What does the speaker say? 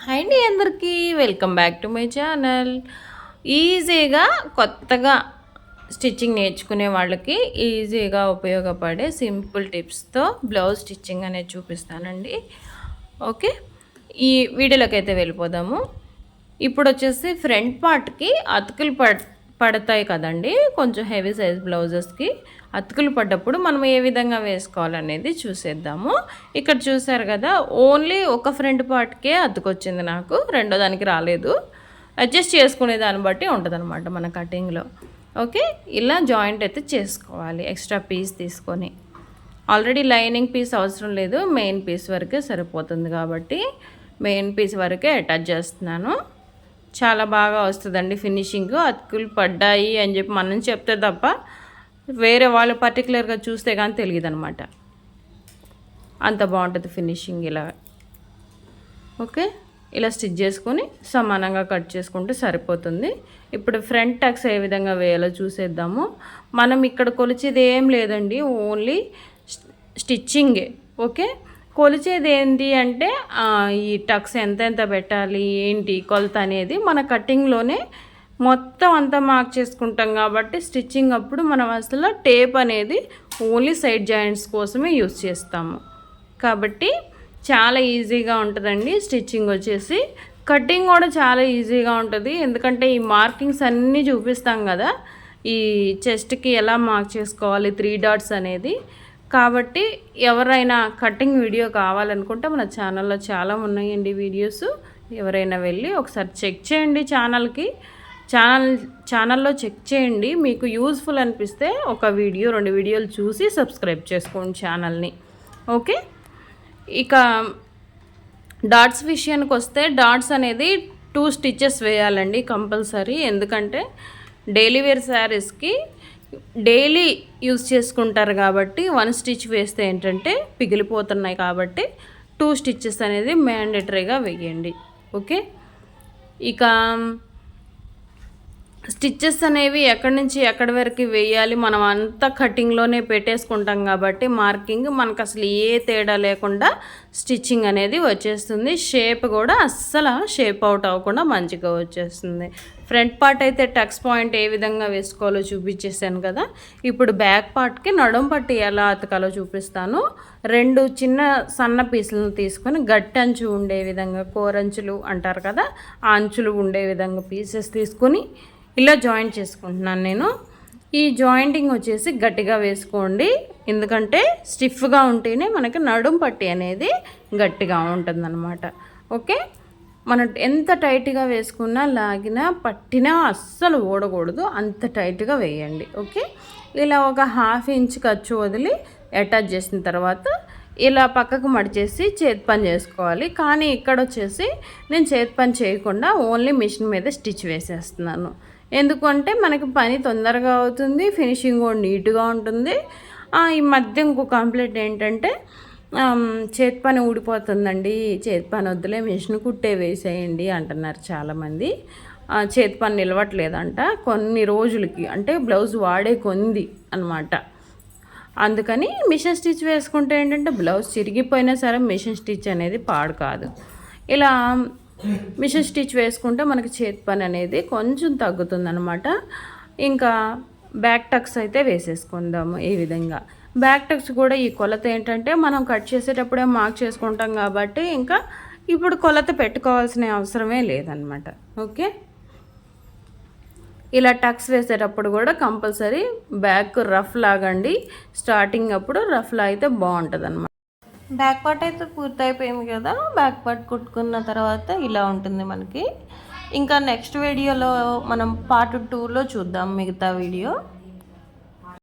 Hi అండి అందరికీ welcome back to my channel. ఈజీగా కొత్తగా స్టిచ్చింగ్ నేర్చుకునే వాళ్ళకి ఈజీగా ఉపయోగపడే సింపుల్ టిప్స్తో బ్లౌజ్ స్టిచ్చింగ్ అనేది చూపిస్తానండి. ఓకే, ఈ వీడియోలోకి అయితే వెళ్ళిపోదాము. ఇప్పుడు వచ్చేసి ఫ్రంట్ పార్ట్కి అతుకులు పడతాయి కదండి, కొంచెం హెవీ సైజ్ బ్లౌజెస్కి అతుకులు పడ్డప్పుడు మనం ఏ విధంగా వేసుకోవాలనేది చూసేద్దాము. ఇక్కడ చూసారు కదా, ఓన్లీ ఒక ఫ్రంట్ పార్ట్కే అతుకొచ్చింది, నాకు రెండో దానికి రాలేదు. అడ్జస్ట్ చేసుకునే దాన్ని బట్టి ఉంటుందన్నమాట మన కటింగ్లో. ఓకే, ఇలా జాయింట్ అయితే చేసుకోవాలి ఎక్స్ట్రా పీస్ తీసుకొని. ఆల్రెడీ లైనింగ్ పీస్ అవసరం లేదు, మెయిన్ పీస్ వరకే సరిపోతుంది కాబట్టి మెయిన్ పీస్ వరకే అటాచ్ చేస్తున్నాను. చాలా బాగా వస్తుందండి ఫినిషింగ్. అతుకులు పడ్డాయి అని చెప్పి మనం చెప్తే తప్ప వేరే వాళ్ళు పర్టికులర్గా చూస్తే కానీ తెలియదు అనమాట, అంత బాగుంటుంది ఫినిషింగ్ ఇలా. ఓకే, ఇలా స్టిచ్ చేసుకొని సమానంగా కట్ చేసుకుంటే సరిపోతుంది. ఇప్పుడు ఫ్రంట్ టక్స్ ఏ విధంగా వేయాలో చూసేద్దాము. మనం ఇక్కడ కొలిచేది ఏం లేదండి, ఓన్లీ స్టిచ్చింగే. ఓకే, కొలిచేది ఏంటి అంటే ఈ టక్స్ ఎంత పెట్టాలి ఏంటి కొలత అనేది మన కటింగ్లోనే మొత్తం అంతా మార్క్ చేసుకుంటాం కాబట్టి స్టిచ్చింగ్ అప్పుడు మనం అసలు టేప్ అనేది ఓన్లీ సైడ్ జాయింట్స్ కోసమే యూస్ చేస్తాము. కాబట్టి చాలా ఈజీగా ఉంటుందండి స్టిచ్చింగ్ వచ్చేసి. కటింగ్ కూడా చాలా ఈజీగా ఉంటుంది, ఎందుకంటే ఈ మార్కింగ్స్ అన్నీ చూపిస్తాం కదా, ఈ చెస్ట్కి ఎలా మార్క్ చేసుకోవాలి 3 డాట్స్ అనేది. కాబట్టి ఎవరైనా కటింగ్ వీడియో కావాలనుకుంటే మన ఛానల్లో చాలా ఉన్నాయండి వీడియోస్, ఎవరైనా వెళ్ళి ఒకసారి చెక్ చేయండి. ఛానల్లో చెక్ చేయండి, మీకు యూజ్ఫుల్ అనిపిస్తే ఒక వీడియో 2 వీడియోలు చూసి సబ్స్క్రైబ్ చేసుకోండి ఛానల్ని. ఓకే, ఇక డాట్స్ విషయానికి వస్తే డాట్స్ అనేది 2 స్టిచెస్ వేయాలండి కంపల్సరీ. ఎందుకంటే డైలీ వేర్ శారీస్కి డైలీ యూజ్ చేసుకుంటారు కాబట్టి 1 స్టిచ్ వేస్తే ఏంటంటే పిగిలిపోతున్నాయి కాబట్టి 2 స్టిచెస్ అనేది మ్యాండేటరీగా వేయండి. ఓకే, ఇక స్టిచ్చెస్ అనేవి ఎక్కడి నుంచి ఎక్కడి వరకు వేయాలి మనం అంతా కటింగ్లోనే పెట్టేసుకుంటాం కాబట్టి మార్కింగ్ మనకు అసలు ఏ తేడా లేకుండా స్టిచ్చింగ్ అనేది వచ్చేస్తుంది. షేప్ కూడా అస్సలు షేప్ అవుట్ అవ్వకుండా మంచిగా వచ్చేస్తుంది. ఫ్రంట్ పార్ట్ అయితే టక్స్ పాయింట్ ఏ విధంగా వేసుకోవాలో చూపించేసాను కదా. ఇప్పుడు బ్యాక్ పార్ట్కి నడుం పట్టి ఎలా అతకాలో చూపిస్తాను. 2 చిన్న సన్న పీసులను తీసుకొని గట్టి అంచు ఉండే విధంగా, కోరంచులు అంటారు కదా, ఆ అంచులు ఉండే విధంగా పీసెస్ తీసుకొని ఇలా జాయింట్ చేసుకుంటున్నాను నేను. ఈ జాయింటింగ్ వచ్చేసి గట్టిగా వేసుకోండి, ఎందుకంటే స్టిఫ్గా ఉంటేనే మనకి నడుం పట్టి అనేది గట్టిగా ఉంటుందన్నమాట. ఓకే, మనం ఎంత టైట్గా వేసుకున్నా లాగినా పట్టినా అస్సలు ఓడకూడదు, అంత టైట్గా వేయండి. ఓకే, ఇలా ఒక 1/2 ఇంచ్ ఖర్చు వదిలి అటాచ్ చేసిన తర్వాత ఇలా పక్కకు మడిచేసి చేతి పని చేసుకోవాలి. కానీ ఇక్కడ వచ్చేసి నేను చేతి పని చేయకుండా ఓన్లీ మిషన్ మీద స్టిచ్ వేసేస్తున్నాను. ఎందుకంటే మనకి పని తొందరగా అవుతుంది, ఫినిషింగ్ కూడా నీట్గా ఉంటుంది. ఈ మధ్య ఇంకో కంప్లైంట్ ఏంటంటే చేతి పని ఊడిపోతుందండి, చేతి పని వద్దులే మిషన్ కుట్టే వేసేయండి అంటున్నారు చాలామంది. చేతి పని నిలవట్లేదంట కొన్ని రోజులకి, అంటే బ్లౌజ్ వాడే కొంది అనమాట. అందుకని మిషన్ స్టిచ్ వేసుకుంటే ఏంటంటే బ్లౌజ్ చిరిగిపోయినా సరే మిషన్ స్టిచ్ అనేది పాడు కాదు. ఇలా మిషన్ స్టిచ్ వేసుకుంటే మనకి చేతి పని అనేది కొంచెం తగ్గుతుందనమాట. ఇంకా బ్యాక్ టక్స్ అయితే వేసేసుకుందాము. ఈ విధంగా బ్యాక్ టక్స్ కూడా ఈ కొలత ఏంటంటే మనం కట్ చేసేటప్పుడే మార్క్ చేసుకుంటాం కాబట్టి ఇంకా ఇప్పుడు కొలత పెట్టుకోవాల్సిన అవసరమే లేదనమాట. ఓకే, ఇలా టక్స్ వేసేటప్పుడు కూడా కంపల్సరీ బ్యాక్ రఫ్ లాగండి. స్టార్టింగ్ అప్పుడు రఫ్ లా అయితే బాగుంటుంది అనమాట. బ్యాక్ పార్ట్ అయితే పూర్తి అయిపోయింది కదా, బ్యాక్ పార్ట్ కుట్టుకున్న తర్వాత ఇలా ఉంటుంది మనకి. ఇంకా నెక్స్ట్ వీడియోలో మనం పార్ట్ 2లో చూద్దాం మిగతా వీడియో.